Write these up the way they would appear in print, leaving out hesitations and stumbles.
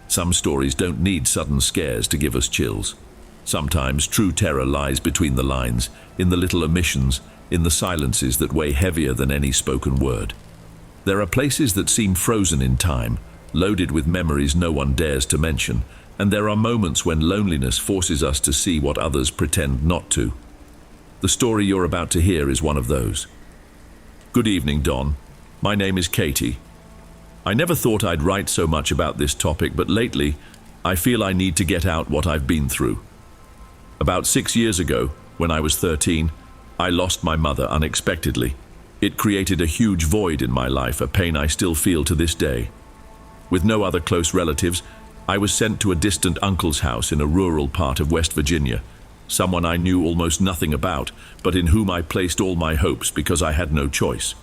Some stories don't need sudden scares to give us chills. Sometimes true terror lies between the lines, in the little omissions, in the silences that weigh heavier than any spoken word. There are places that seem frozen in time, loaded with memories no one dares to mention, and there are moments when loneliness forces us to see what others pretend not to. The story you're about to hear is one of those. Good evening, Don. My name is Katie. I never thought I'd write so much about this topic, but lately, I feel I need to get out what I've been through. About 6 years ago, when I was 13, I lost my mother unexpectedly. It created a huge void in my life, a pain I still feel to this day. With no other close relatives, I was sent to a distant uncle's house in a rural part of West Virginia, someone I knew almost nothing about, but in whom I placed all my hopes because I had no choice.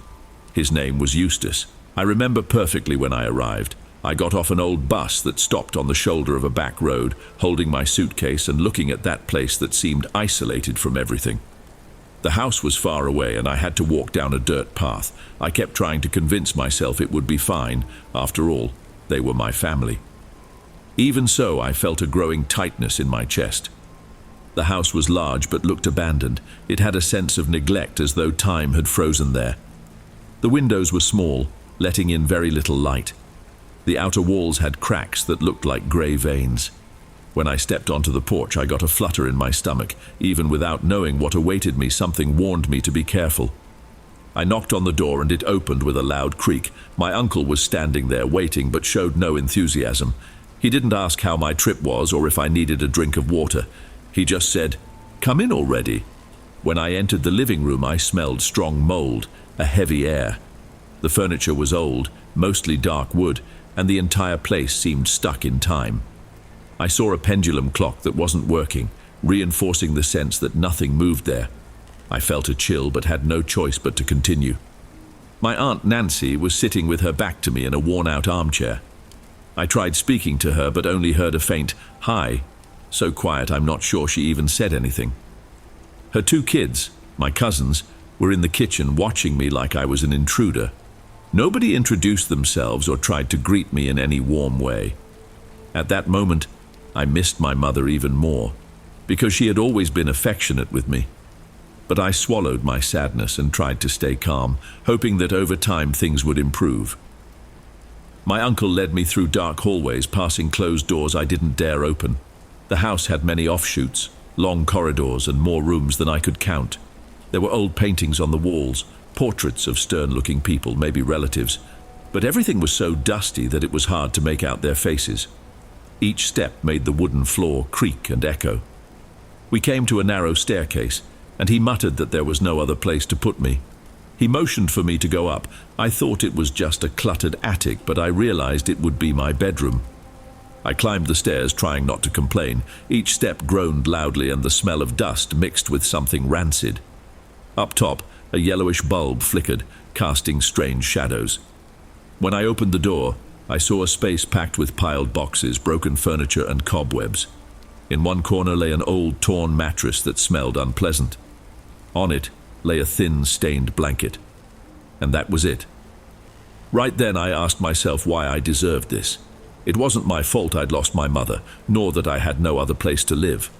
His name was Eustace. I remember perfectly when I arrived. I got off an old bus that stopped on the shoulder of a back road, holding my suitcase and looking at that place that seemed isolated from everything. The house was far away and I had to walk down a dirt path. I kept trying to convince myself it would be fine. After all, they were my family. Even so, I felt a growing tightness in my chest. The house was large but looked abandoned. It had a sense of neglect, as though time had frozen there. The windows were small, letting in very little light. The outer walls had cracks that looked like grey veins. When I stepped onto the porch, I got a flutter in my stomach. Even without knowing what awaited me, something warned me to be careful. I knocked on the door and it opened with a loud creak. My uncle was standing there waiting but showed no enthusiasm. He didn't ask how my trip was or if I needed a drink of water. He just said, "Come in already." When I entered the living room, I smelled strong mold, a heavy air. The furniture was old, mostly dark wood, and the entire place seemed stuck in time. I saw a pendulum clock that wasn't working, reinforcing the sense that nothing moved there. I felt a chill but had no choice but to continue. My Aunt Nancy was sitting with her back to me in a worn-out armchair. I tried speaking to her but only heard a faint "hi," so quiet I'm not sure she even said anything. Her 2 kids, my cousins, were in the kitchen watching me like I was an intruder. Nobody introduced themselves or tried to greet me in any warm way. At that moment, I missed my mother even more, because she had always been affectionate with me. But I swallowed my sadness and tried to stay calm, hoping that over time things would improve. My uncle led me through dark hallways, passing closed doors I didn't dare open. The house had many offshoots, long corridors and more rooms than I could count. There were old paintings on the walls, portraits of stern-looking people, maybe relatives, but everything was so dusty that it was hard to make out their faces. Each step made the wooden floor creak and echo. We came to a narrow staircase, and he muttered that there was no other place to put me. He motioned for me to go up. I thought it was just a cluttered attic, but I realized it would be my bedroom. I climbed the stairs, trying not to complain. Each step groaned loudly, and the smell of dust mixed with something rancid. Up top, a yellowish bulb flickered, casting strange shadows. When I opened the door, I saw a space packed with piled boxes, broken furniture, and cobwebs. In one corner lay an old, torn mattress that smelled unpleasant. On it lay a thin, stained blanket. And that was it. Right then I asked myself why I deserved this. It wasn't my fault I'd lost my mother, nor that I had no other place to live.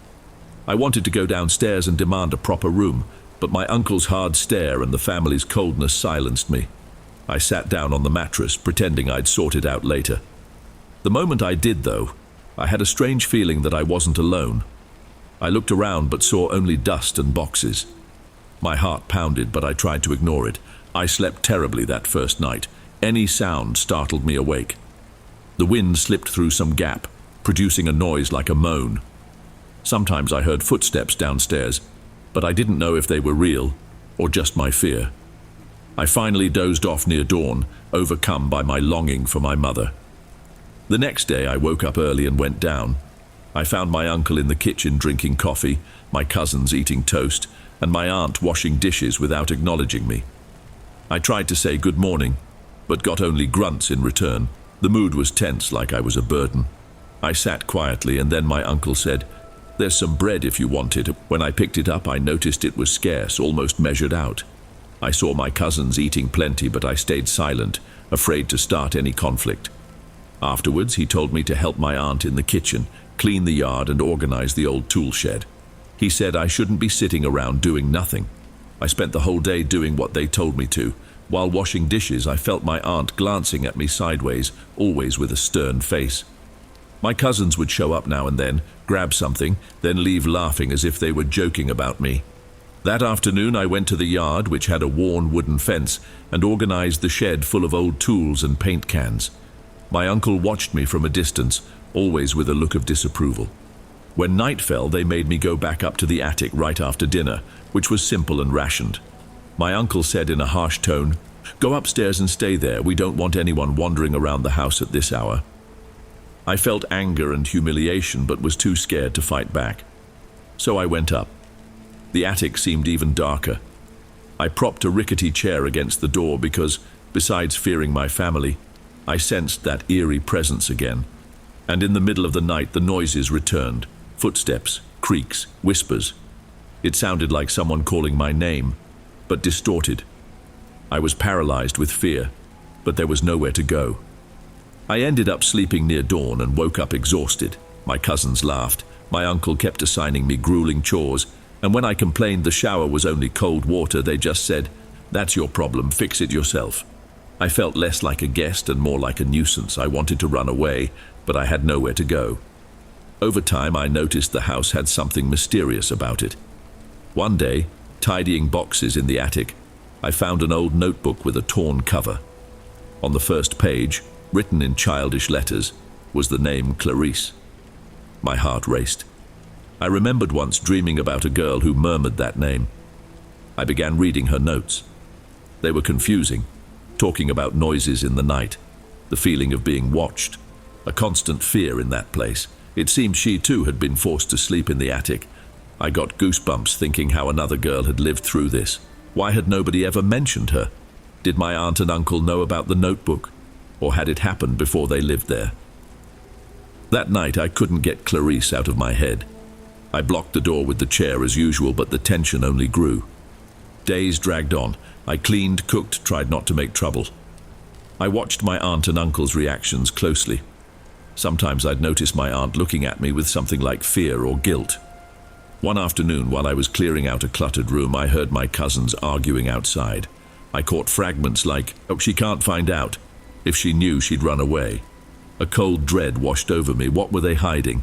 I wanted to go downstairs and demand a proper room, but my uncle's hard stare and the family's coldness silenced me. I sat down on the mattress, pretending I'd sort it out later. The moment I did, though, I had a strange feeling that I wasn't alone. I looked around but saw only dust and boxes. My heart pounded, but I tried to ignore it. I slept terribly that first night. Any sound startled me awake. The wind slipped through some gap, producing a noise like a moan. Sometimes I heard footsteps downstairs, but I didn't know if they were real or just my fear. I finally dozed off near dawn, overcome by my longing for my mother. The next day I woke up early and went down. I found my uncle in the kitchen drinking coffee, my cousins eating toast, and my aunt washing dishes without acknowledging me. I tried to say good morning, but got only grunts in return. The mood was tense, like I was a burden. I sat quietly, and then my uncle said, "There's some bread if you want it." When I picked it up, I noticed it was scarce, almost measured out. I saw my cousins eating plenty, but I stayed silent, afraid to start any conflict. Afterwards, he told me to help my aunt in the kitchen, clean the yard and organize the old tool shed. He said I shouldn't be sitting around doing nothing. I spent the whole day doing what they told me to. While washing dishes, I felt my aunt glancing at me sideways, always with a stern face. My cousins would show up now and then, grab something, then leave laughing as if they were joking about me. That afternoon, I went to the yard, which had a worn wooden fence, and organized the shed full of old tools and paint cans. My uncle watched me from a distance, always with a look of disapproval. When night fell, they made me go back up to the attic right after dinner, which was simple and rationed. My uncle said in a harsh tone, "Go upstairs and stay there. We don't want anyone wandering around the house at this hour." I felt anger and humiliation, but was too scared to fight back. So I went up. The attic seemed even darker. I propped a rickety chair against the door because, besides fearing my family, I sensed that eerie presence again. And in the middle of the night, the noises returned. Footsteps, creaks, whispers. It sounded like someone calling my name, but distorted. I was paralyzed with fear, but there was nowhere to go. I ended up sleeping near dawn and woke up exhausted. My cousins laughed. My uncle kept assigning me grueling chores, and when I complained the shower was only cold water, they just said, "That's your problem, fix it yourself." I felt less like a guest and more like a nuisance. I wanted to run away, but I had nowhere to go. Over time, I noticed the house had something mysterious about it. One day, tidying boxes in the attic, I found an old notebook with a torn cover. On the first page, written in childish letters, was the name Clarice. My heart raced. I remembered once dreaming about a girl who murmured that name. I began reading her notes. They were confusing, talking about noises in the night, the feeling of being watched, a constant fear in that place. It seemed she too had been forced to sleep in the attic. I got goosebumps thinking how another girl had lived through this. Why had nobody ever mentioned her? Did my aunt and uncle know about the notebook? Or had it happened before they lived there? That night I couldn't get Clarice out of my head. I blocked the door with the chair as usual, but the tension only grew. Days dragged on. I cleaned, cooked, tried not to make trouble. I watched my aunt and uncle's reactions closely. Sometimes I'd notice my aunt looking at me with something like fear or guilt. One afternoon, while I was clearing out a cluttered room, I heard my cousins arguing outside. I caught fragments like, "Oh, she can't find out. If she knew, she'd run away." A cold dread washed over me. What were they hiding?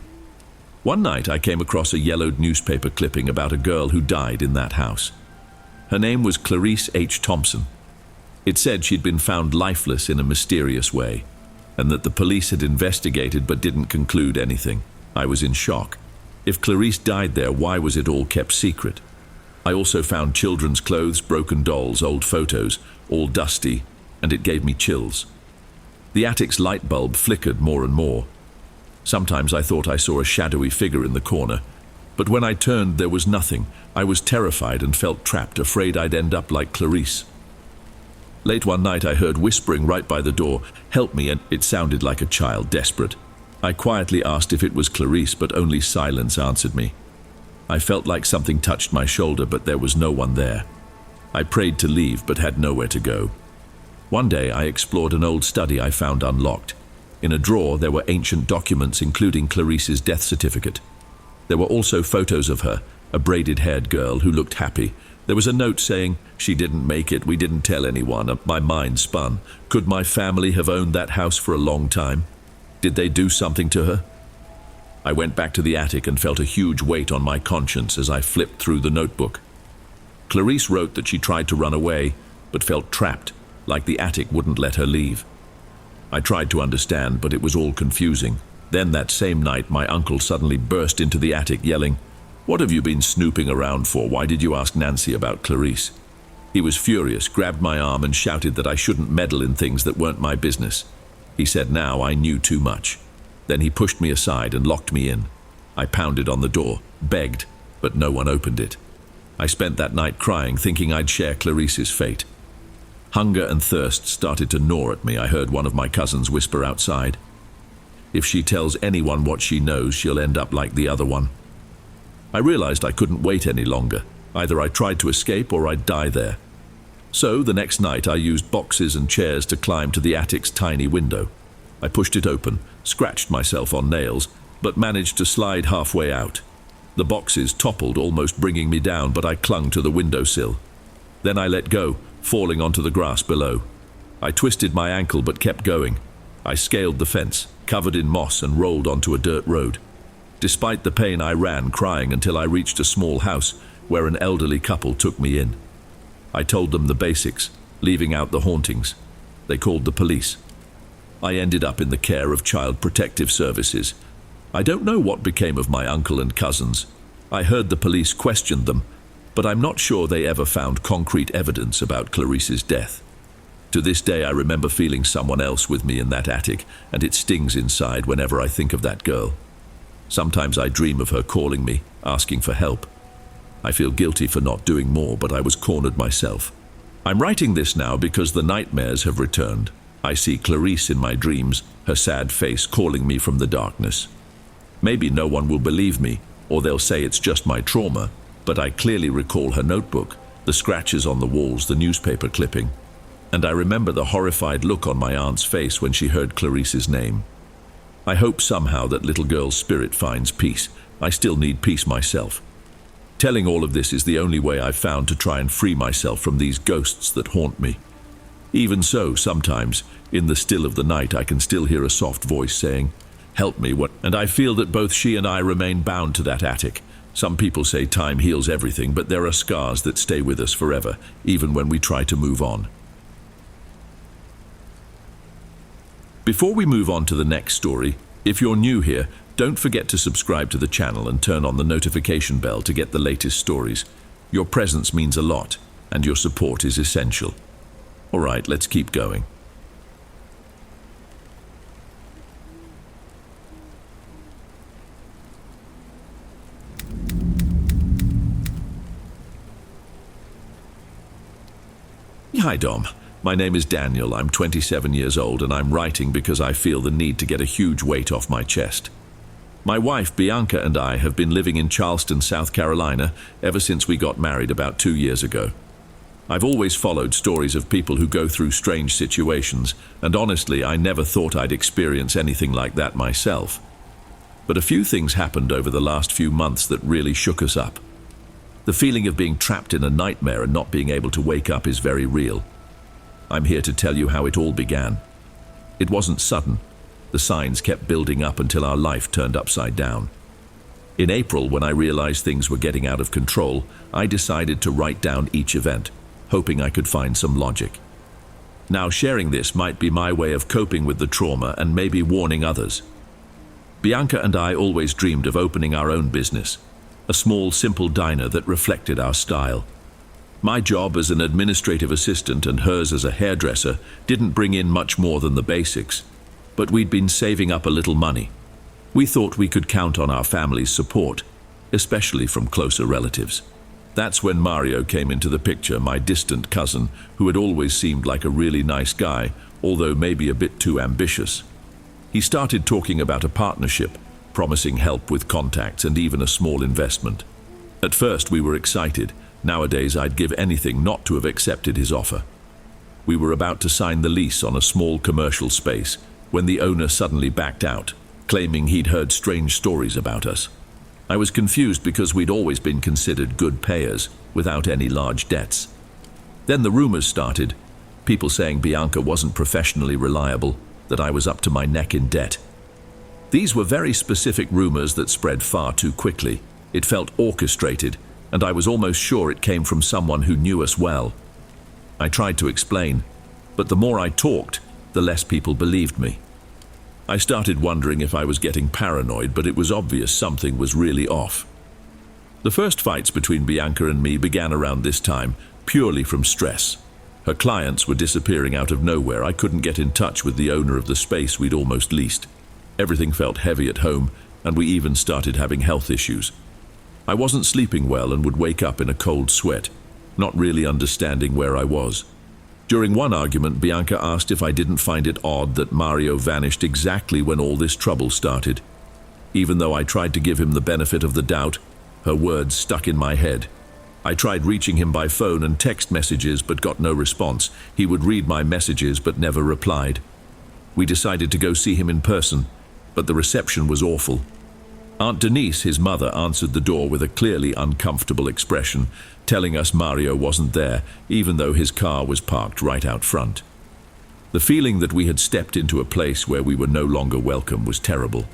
One night, I came across a yellowed newspaper clipping about a girl who died in that house. Her name was Clarice H. Thompson. It said she'd been found lifeless in a mysterious way, and that the police had investigated but didn't conclude anything. I was in shock. If Clarice died there, why was it all kept secret? I also found children's clothes, broken dolls, old photos, all dusty, and it gave me chills. The attic's light bulb flickered more and more. Sometimes I thought I saw a shadowy figure in the corner, but when I turned, there was nothing. I was terrified and felt trapped, afraid I'd end up like Clarice. Late one night, I heard whispering right by the door, "Help me," and it sounded like a child, desperate. I quietly asked if it was Clarice, but only silence answered me. I felt like something touched my shoulder, but there was no one there. I prayed to leave, but had nowhere to go. One day, I explored an old study I found unlocked. In a drawer, there were ancient documents, including Clarice's death certificate. There were also photos of her, a braided-haired girl who looked happy. There was a note saying, "She didn't make it, we didn't tell anyone." My mind spun. Could my family have owned that house for a long time? Did they do something to her? I went back to the attic and felt a huge weight on my conscience as I flipped through the notebook. Clarice wrote that she tried to run away, but felt trapped, like the attic wouldn't let her leave. I tried to understand, but it was all confusing. Then that same night, my uncle suddenly burst into the attic yelling, "What have you been snooping around for? Why did you ask Nancy about Clarice?" He was furious, grabbed my arm and shouted that I shouldn't meddle in things that weren't my business. He said now I knew too much. Then he pushed me aside and locked me in. I pounded on the door, begged, but no one opened it. I spent that night crying, thinking I'd share Clarice's fate. Hunger and thirst started to gnaw at me. I heard one of my cousins whisper outside, "If she tells anyone what she knows, she'll end up like the other one." I realized I couldn't wait any longer. Either I tried to escape or I'd die there. So the next night I used boxes and chairs to climb to the attic's tiny window. I pushed it open, scratched myself on nails, but managed to slide halfway out. The boxes toppled, almost bringing me down, but I clung to the windowsill. Then I let go, falling onto the grass below. I twisted my ankle but kept going. I scaled the fence, covered in moss, and rolled onto a dirt road. Despite the pain, I ran, crying, until I reached a small house where an elderly couple took me in. I told them the basics, leaving out the hauntings. They called the police. I ended up in the care of Child Protective Services. I don't know what became of my uncle and cousins. I heard the police questioned them, but I'm not sure they ever found concrete evidence about Clarice's death. To this day, I remember feeling someone else with me in that attic, and it stings inside whenever I think of that girl. Sometimes I dream of her calling me, asking for help. I feel guilty for not doing more, but I was cornered myself. I'm writing this now because the nightmares have returned. I see Clarice in my dreams, her sad face calling me from the darkness. Maybe no one will believe me, or they'll say it's just my trauma, but I clearly recall her notebook, the scratches on the walls, the newspaper clipping. And I remember the horrified look on my aunt's face when she heard Clarice's name. I hope somehow that little girl's spirit finds peace. I still need peace myself. Telling all of this is the only way I've found to try and free myself from these ghosts that haunt me. Even so, sometimes, in the still of the night, I can still hear a soft voice saying, "Help me," and I feel that both she and I remain bound to that attic. Some people say time heals everything, but there are scars that stay with us forever, even when we try to move on. Before we move on to the next story, if you're new here, don't forget to subscribe to the channel and turn on the notification bell to get the latest stories. Your presence means a lot, and your support is essential. All right, let's keep going. Hi Dom, my name is Daniel, I'm 27 years old, and I'm writing because I feel the need to get a huge weight off my chest. My wife Bianca and I have been living in Charleston, South Carolina ever since we got married about 2 years ago. I've always followed stories of people who go through strange situations, and honestly I never thought I'd experience anything like that myself. But a few things happened over the last few months that really shook us up. The feeling of being trapped in a nightmare and not being able to wake up is very real. I'm here to tell you how it all began. It wasn't sudden. The signs kept building up until our life turned upside down. In April, when I realized things were getting out of control, I decided to write down each event, hoping I could find some logic. Now, sharing this might be my way of coping with the trauma and maybe warning others. Bianca and I always dreamed of opening our own business, a small, simple diner that reflected our style. My job as an administrative assistant and hers as a hairdresser didn't bring in much more than the basics, but we'd been saving up a little money. We thought we could count on our family's support, especially from closer relatives. That's when Mario came into the picture, my distant cousin, who had always seemed like a really nice guy, although maybe a bit too ambitious. He started talking about a partnership, promising help with contacts and even a small investment. At first we were excited. Nowadays I'd give anything not to have accepted his offer. We were about to sign the lease on a small commercial space when the owner suddenly backed out, claiming he'd heard strange stories about us. I was confused because we'd always been considered good payers, without any large debts. Then the rumors started, people saying Bianca wasn't professionally reliable, that I was up to my neck in debt. These were very specific rumors that spread far too quickly. It felt orchestrated, and I was almost sure it came from someone who knew us well. I tried to explain, but the more I talked, the less people believed me. I started wondering if I was getting paranoid, but it was obvious something was really off. The first fights between Bianca and me began around this time, purely from stress. Her clients were disappearing out of nowhere. I couldn't get in touch with the owner of the space we'd almost leased. Everything felt heavy at home, and we even started having health issues. I wasn't sleeping well and would wake up in a cold sweat, not really understanding where I was. During one argument, Bianca asked if I didn't find it odd that Mario vanished exactly when all this trouble started. Even though I tried to give him the benefit of the doubt, her words stuck in my head. I tried reaching him by phone and text messages but got no response. He would read my messages but never replied. We decided to go see him in person, but the reception was awful. Aunt Denise, his mother, answered the door with a clearly uncomfortable expression, telling us Mario wasn't there, even though his car was parked right out front. The feeling that we had stepped into a place where we were no longer welcome was terrible.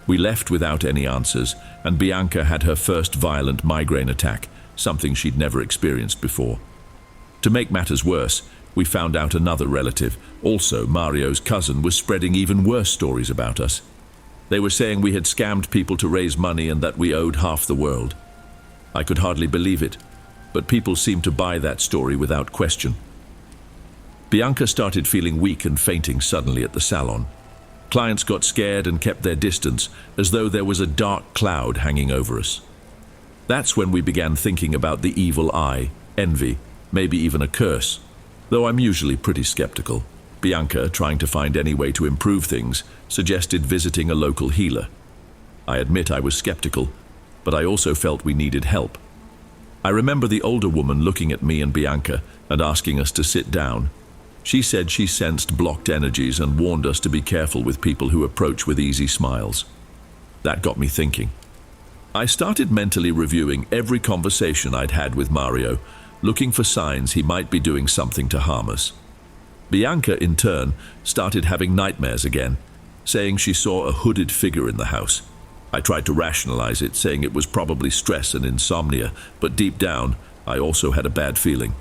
We left without any answers, and Bianca had her first violent migraine attack, something she'd never experienced before. To make matters worse, we found out another relative, also Mario's cousin, was spreading even worse stories about us. They were saying we had scammed people to raise money and that we owed half the world. I could hardly believe it, but people seemed to buy that story without question. Bianca started feeling weak and fainting suddenly at the salon. Clients got scared and kept their distance, as though there was a dark cloud hanging over us. That's when we began thinking about the evil eye, envy, maybe even a curse, though I'm usually pretty skeptical. Bianca, trying to find any way to improve things, suggested visiting a local healer. I admit I was skeptical, but I also felt we needed help. I remember the older woman looking at me and Bianca and asking us to sit down. She said she sensed blocked energies and warned us to be careful with people who approach with easy smiles. That got me thinking. I started mentally reviewing every conversation I'd had with Mario, looking for signs he might be doing something to harm us. Bianca, in turn, started having nightmares again, saying she saw a hooded figure in the house. I tried to rationalize it, saying it was probably stress and insomnia, but deep down, I also had a bad feeling.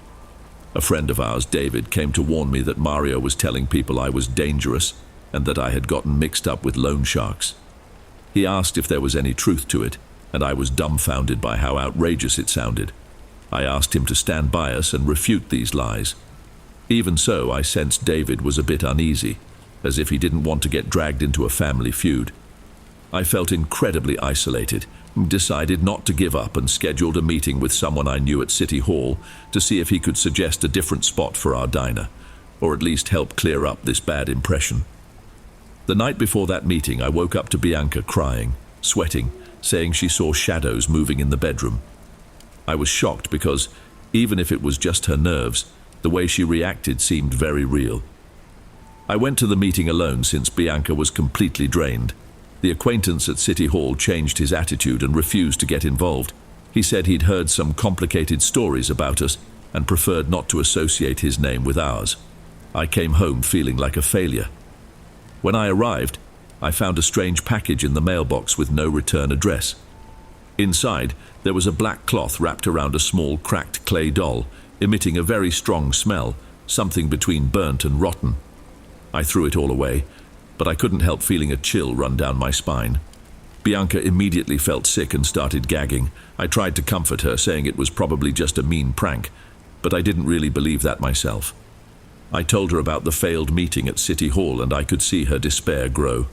A friend of ours, David, came to warn me that Mario was telling people I was dangerous and that I had gotten mixed up with loan sharks. He asked if there was any truth to it, and I was dumbfounded by how outrageous it sounded. I asked him to stand by us and refute these lies. Even so, I sensed David was a bit uneasy, as if he didn't want to get dragged into a family feud. I felt incredibly isolated, decided not to give up and scheduled a meeting with someone I knew at City Hall to see if he could suggest a different spot for our diner, or at least help clear up this bad impression. The night before that meeting, I woke up to Bianca crying, sweating, saying she saw shadows moving in the bedroom. I was shocked because, even if it was just her nerves, the way she reacted seemed very real. I went to the meeting alone since Bianca was completely drained. The acquaintance at City Hall changed his attitude and refused to get involved. He said he'd heard some complicated stories about us and preferred not to associate his name with ours. I came home feeling like a failure. When I arrived, I found a strange package in the mailbox with no return address. Inside, there was a black cloth wrapped around a small cracked clay doll, emitting a very strong smell, something between burnt and rotten. I threw it all away, but I couldn't help feeling a chill run down my spine. Bianca immediately felt sick and started gagging. I tried to comfort her, saying it was probably just a mean prank, but I didn't really believe that myself. I told her about the failed meeting at City Hall, and I could see her despair grow.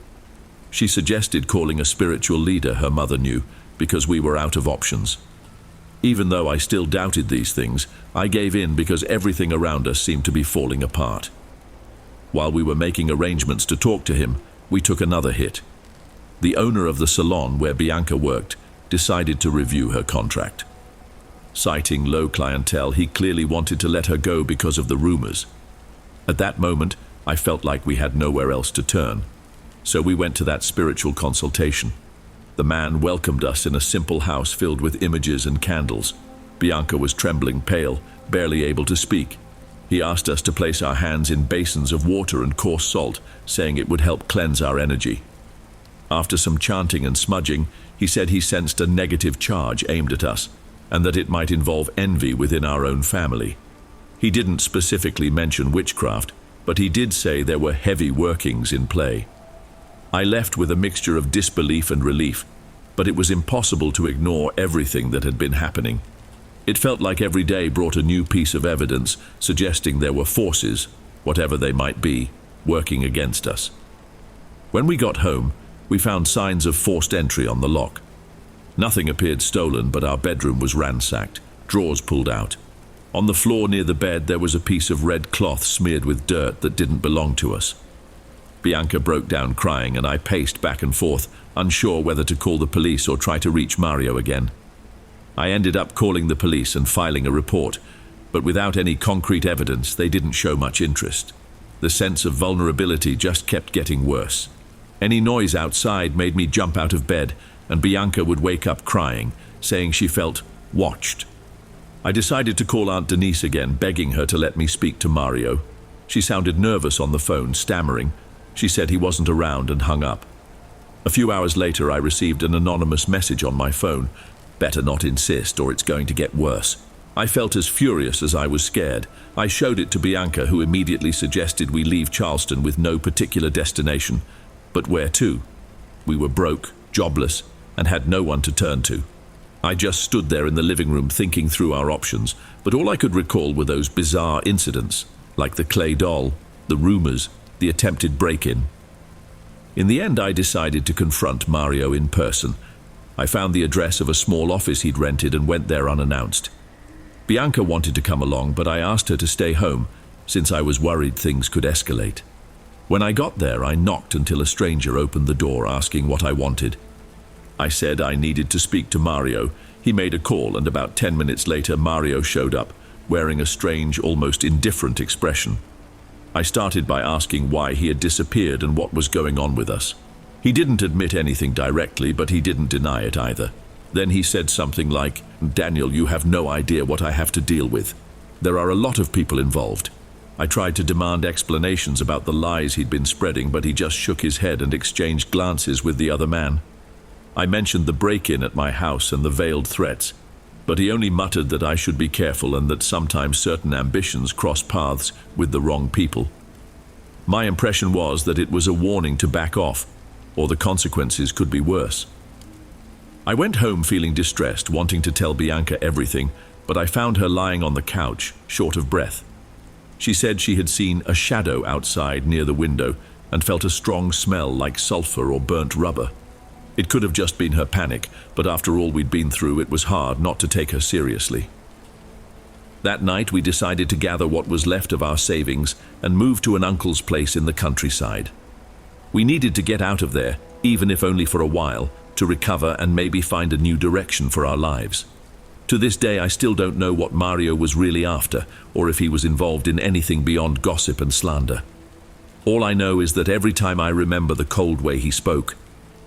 She suggested calling a spiritual leader her mother knew, because we were out of options. Even though I still doubted these things, I gave in because everything around us seemed to be falling apart. While we were making arrangements to talk to him, we took another hit. The owner of the salon where Bianca worked decided to review her contract. Citing low clientele, he clearly wanted to let her go because of the rumors. At that moment, I felt like we had nowhere else to turn. So we went to that spiritual consultation. The man welcomed us in a simple house filled with images and candles. Bianca was trembling, pale, barely able to speak. He asked us to place our hands in basins of water and coarse salt, saying it would help cleanse our energy. After some chanting and smudging, he said he sensed a negative charge aimed at us, and that it might involve envy within our own family. He didn't specifically mention witchcraft, but he did say there were heavy workings in play. I left with a mixture of disbelief and relief, but it was impossible to ignore everything that had been happening. It felt like every day brought a new piece of evidence suggesting there were forces, whatever they might be, working against us. When we got home, we found signs of forced entry on the lock. Nothing appeared stolen, but our bedroom was ransacked, drawers pulled out. On the floor near the bed, there was a piece of red cloth smeared with dirt that didn't belong to us. Bianca broke down crying, and I paced back and forth, unsure whether to call the police or try to reach Mario again. I ended up calling the police and filing a report, but without any concrete evidence, they didn't show much interest. The sense of vulnerability just kept getting worse. Any noise outside made me jump out of bed, and Bianca would wake up crying, saying she felt watched. I decided to call Aunt Denise again, begging her to let me speak to Mario. She sounded nervous on the phone, stammering. She said he wasn't around and hung up. A few hours later, I received an anonymous message on my phone. Better not insist, or it's going to get worse. I felt as furious as I was scared. I showed it to Bianca, who immediately suggested we leave Charleston with no particular destination. But where to? We were broke, jobless, and had no one to turn to. I just stood there in the living room thinking through our options, but all I could recall were those bizarre incidents, like the clay doll, the rumors, the attempted break-in. In the end, I decided to confront Mario in person. I found the address of a small office he'd rented and went there unannounced. Bianca wanted to come along, but I asked her to stay home, since I was worried things could escalate. When I got there, I knocked until a stranger opened the door, asking what I wanted. I said I needed to speak to Mario. He made a call, and about 10 minutes later, Mario showed up, wearing a strange, almost indifferent expression. I started by asking why he had disappeared and what was going on with us. He didn't admit anything directly, but he didn't deny it either. Then he said something like, "Daniel, you have no idea what I have to deal with. There are a lot of people involved." I tried to demand explanations about the lies he'd been spreading, but he just shook his head and exchanged glances with the other man. I mentioned the break-in at my house and the veiled threats, but he only muttered that I should be careful and that sometimes certain ambitions cross paths with the wrong people. My impression was that it was a warning to back off, or the consequences could be worse. I went home feeling distressed, wanting to tell Bianca everything, but I found her lying on the couch, short of breath. She said she had seen a shadow outside near the window and felt a strong smell like sulfur or burnt rubber. It could have just been her panic, but after all we'd been through, it was hard not to take her seriously. That night, we decided to gather what was left of our savings and move to an uncle's place in the countryside. We needed to get out of there, even if only for a while, to recover and maybe find a new direction for our lives. To this day, I still don't know what Mario was really after, or if he was involved in anything beyond gossip and slander. All I know is that every time I remember the cold way he spoke,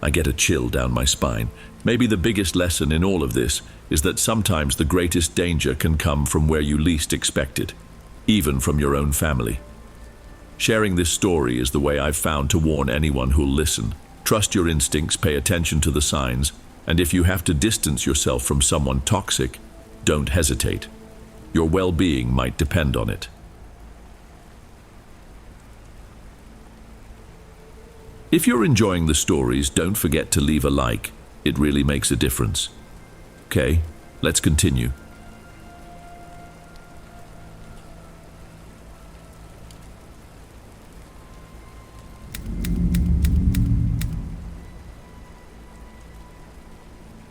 I get a chill down my spine. Maybe the biggest lesson in all of this is that sometimes the greatest danger can come from where you least expect it, even from your own family. Sharing this story is the way I've found to warn anyone who'll listen. Trust your instincts, pay attention to the signs, and if you have to distance yourself from someone toxic, don't hesitate. Your well-being might depend on it. If you're enjoying the stories, don't forget to leave a like. It really makes a difference. Okay, let's continue.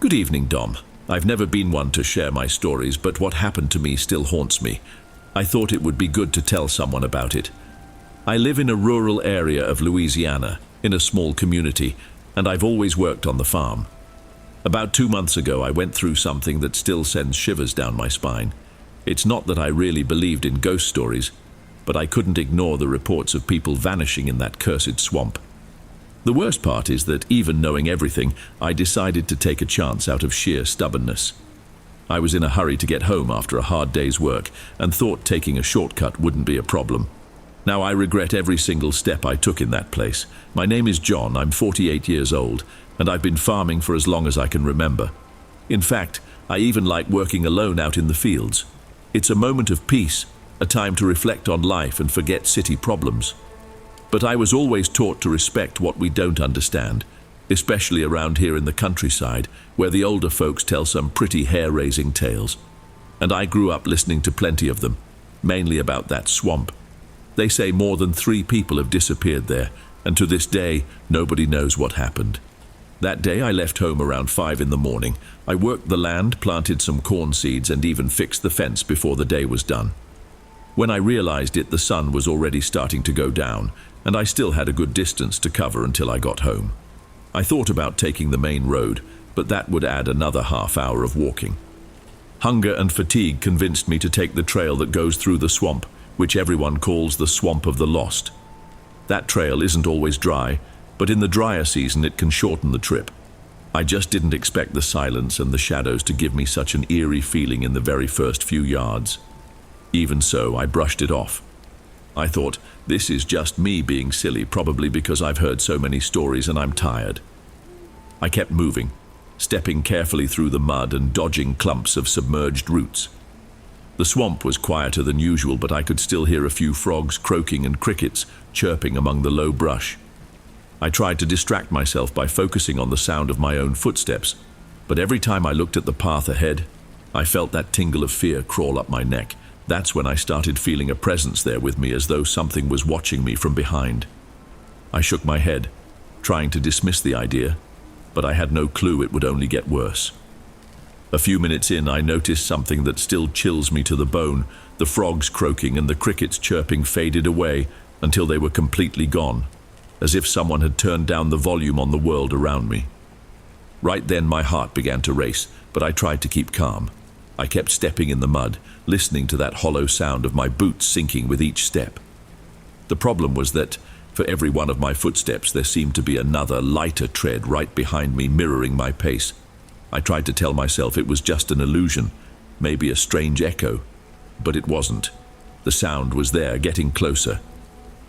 Good evening, Dom. I've never been one to share my stories, but what happened to me still haunts me. I thought it would be good to tell someone about it. I live in a rural area of Louisiana, in a small community, and I've always worked on the farm. About 2 months ago, I went through something that still sends shivers down my spine. It's not that I really believed in ghost stories, but I couldn't ignore the reports of people vanishing in that cursed swamp. The worst part is that even knowing everything, I decided to take a chance out of sheer stubbornness. I was in a hurry to get home after a hard day's work and thought taking a shortcut wouldn't be a problem. Now I regret every single step I took in that place. My name is John, I'm 48 years old, and I've been farming for as long as I can remember. In fact, I even like working alone out in the fields. It's a moment of peace, a time to reflect on life and forget city problems. But I was always taught to respect what we don't understand, especially around here in the countryside, where the older folks tell some pretty hair-raising tales. And I grew up listening to plenty of them, mainly about that swamp. They say more than 3 people have disappeared there, and to this day, nobody knows what happened. That day, I left home around 5 in the morning. I worked the land, planted some corn seeds, and even fixed the fence before the day was done. When I realized it, the sun was already starting to go down, and I still had a good distance to cover until I got home. I thought about taking the main road, but that would add another half hour of walking. Hunger and fatigue convinced me to take the trail that goes through the swamp, which everyone calls the Swamp of the Lost. That trail isn't always dry, but in the drier season it can shorten the trip. I just didn't expect the silence and the shadows to give me such an eerie feeling in the very first few yards. Even so, I brushed it off. I thought, this is just me being silly, probably because I've heard so many stories and I'm tired. I kept moving, stepping carefully through the mud and dodging clumps of submerged roots. The swamp was quieter than usual, but I could still hear a few frogs croaking and crickets chirping among the low brush. I tried to distract myself by focusing on the sound of my own footsteps, but every time I looked at the path ahead, I felt that tingle of fear crawl up my neck. That's when I started feeling a presence there with me, as though something was watching me from behind. I shook my head, trying to dismiss the idea, but I had no clue it would only get worse. A few minutes in, I noticed something that still chills me to the bone. The frogs croaking and the crickets chirping faded away until they were completely gone, as if someone had turned down the volume on the world around me. Right then my heart began to race, but I tried to keep calm. I kept stepping in the mud, listening to that hollow sound of my boots sinking with each step. The problem was that, for every one of my footsteps, there seemed to be another, lighter tread right behind me, mirroring my pace. I tried to tell myself it was just an illusion, maybe a strange echo, but it wasn't. The sound was there, getting closer.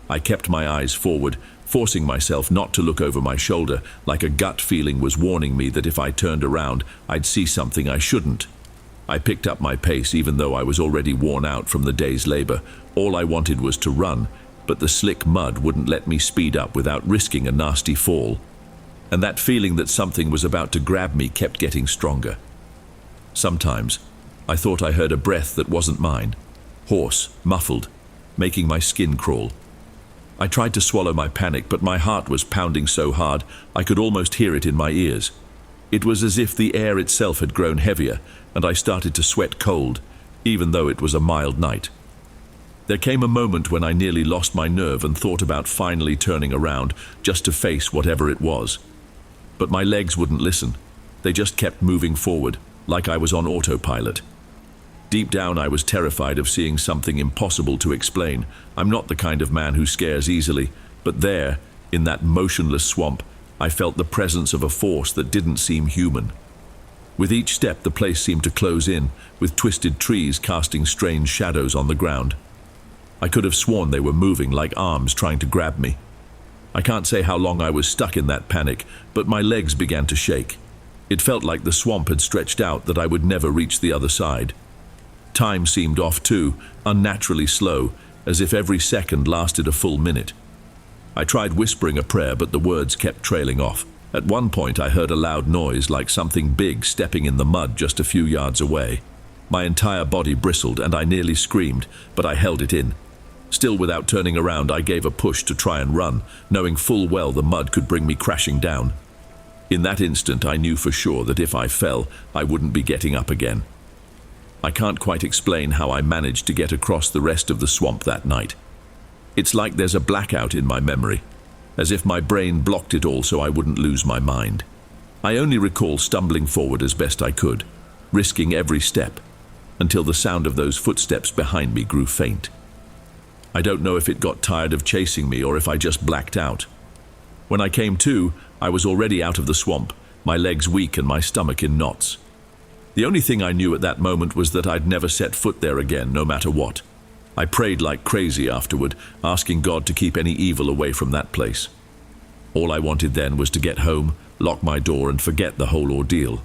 I kept my eyes forward, forcing myself not to look over my shoulder, like a gut feeling was warning me that if I turned around, I'd see something I shouldn't. I picked up my pace, even though I was already worn out from the day's labor. All I wanted was to run, but the slick mud wouldn't let me speed up without risking a nasty fall. And that feeling that something was about to grab me kept getting stronger. Sometimes, I thought I heard a breath that wasn't mine, hoarse, muffled, making my skin crawl. I tried to swallow my panic, but my heart was pounding so hard I could almost hear it in my ears. It was as if the air itself had grown heavier, and I started to sweat cold, even though it was a mild night. There came a moment when I nearly lost my nerve and thought about finally turning around just to face whatever it was. But my legs wouldn't listen. They just kept moving forward, like I was on autopilot. Deep down, I was terrified of seeing something impossible to explain. I'm not the kind of man who scares easily, but there, in that motionless swamp, I felt the presence of a force that didn't seem human. With each step, the place seemed to close in, with twisted trees casting strange shadows on the ground. I could have sworn they were moving, like arms trying to grab me. I can't say how long I was stuck in that panic, but my legs began to shake. It felt like the swamp had stretched out, that I would never reach the other side. Time seemed off too, unnaturally slow, as if every second lasted a full minute. I tried whispering a prayer, but the words kept trailing off. At one point, I heard a loud noise, like something big stepping in the mud just a few yards away. My entire body bristled, and I nearly screamed, but I held it in. Still, without turning around, I gave a push to try and run, knowing full well the mud could bring me crashing down. In that instant, I knew for sure that if I fell, I wouldn't be getting up again. I can't quite explain how I managed to get across the rest of the swamp that night. It's like there's a blackout in my memory, as if my brain blocked it all so I wouldn't lose my mind. I only recall stumbling forward as best I could, risking every step, until the sound of those footsteps behind me grew faint. I don't know if it got tired of chasing me or if I just blacked out. When I came to, I was already out of the swamp, my legs weak and my stomach in knots. The only thing I knew at that moment was that I'd never set foot there again, no matter what. I prayed like crazy afterward, asking God to keep any evil away from that place. All I wanted then was to get home, lock my door, and forget the whole ordeal.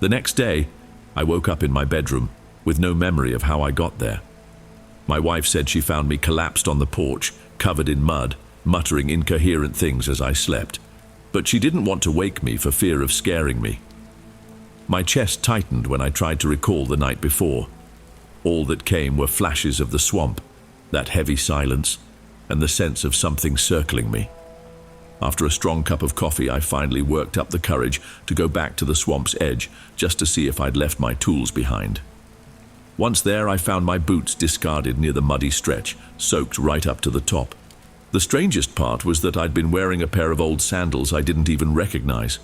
The next day, I woke up in my bedroom, with no memory of how I got there. My wife said she found me collapsed on the porch, covered in mud, muttering incoherent things as I slept. But she didn't want to wake me for fear of scaring me. My chest tightened when I tried to recall the night before. All that came were flashes of the swamp, that heavy silence, and the sense of something circling me. After a strong cup of coffee, I finally worked up the courage to go back to the swamp's edge, just to see if I'd left my tools behind. Once there, I found my boots discarded near the muddy stretch, soaked right up to the top. The strangest part was that I'd been wearing a pair of old sandals I didn't even recognize.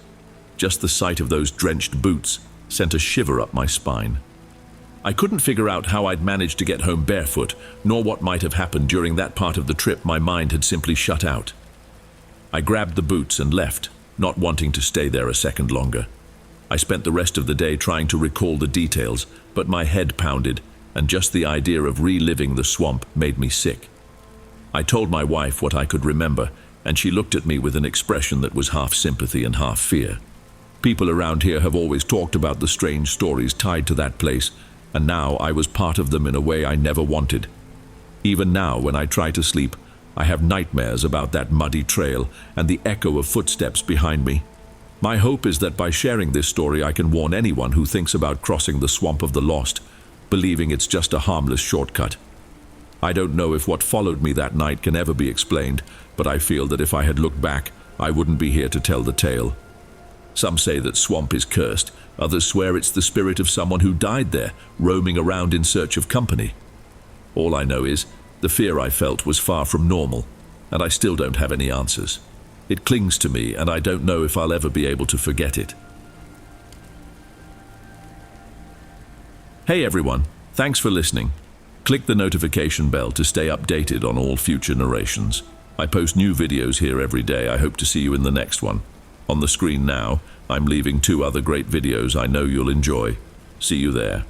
Just the sight of those drenched boots sent a shiver up my spine. I couldn't figure out how I'd managed to get home barefoot, nor what might have happened during that part of the trip. My mind had simply shut out. I grabbed the boots and left, not wanting to stay there a second longer. I spent the rest of the day trying to recall the details, but my head pounded, and just the idea of reliving the swamp made me sick. I told my wife what I could remember, and she looked at me with an expression that was half sympathy and half fear. People around here have always talked about the strange stories tied to that place, and now I was part of them in a way I never wanted. Even now, when I try to sleep, I have nightmares about that muddy trail and the echo of footsteps behind me. My hope is that by sharing this story I can warn anyone who thinks about crossing the Swamp of the Lost, believing it's just a harmless shortcut. I don't know if what followed me that night can ever be explained, but I feel that if I had looked back, I wouldn't be here to tell the tale. Some say that swamp is cursed, others swear it's the spirit of someone who died there, roaming around in search of company. All I know is, the fear I felt was far from normal, and I still don't have any answers. It clings to me, and I don't know if I'll ever be able to forget it. Hey everyone, thanks for listening. Click the notification bell to stay updated on all future narrations. I post new videos here every day. I hope to see you in the next one. On the screen now, I'm leaving 2 other great videos I know you'll enjoy. See you there.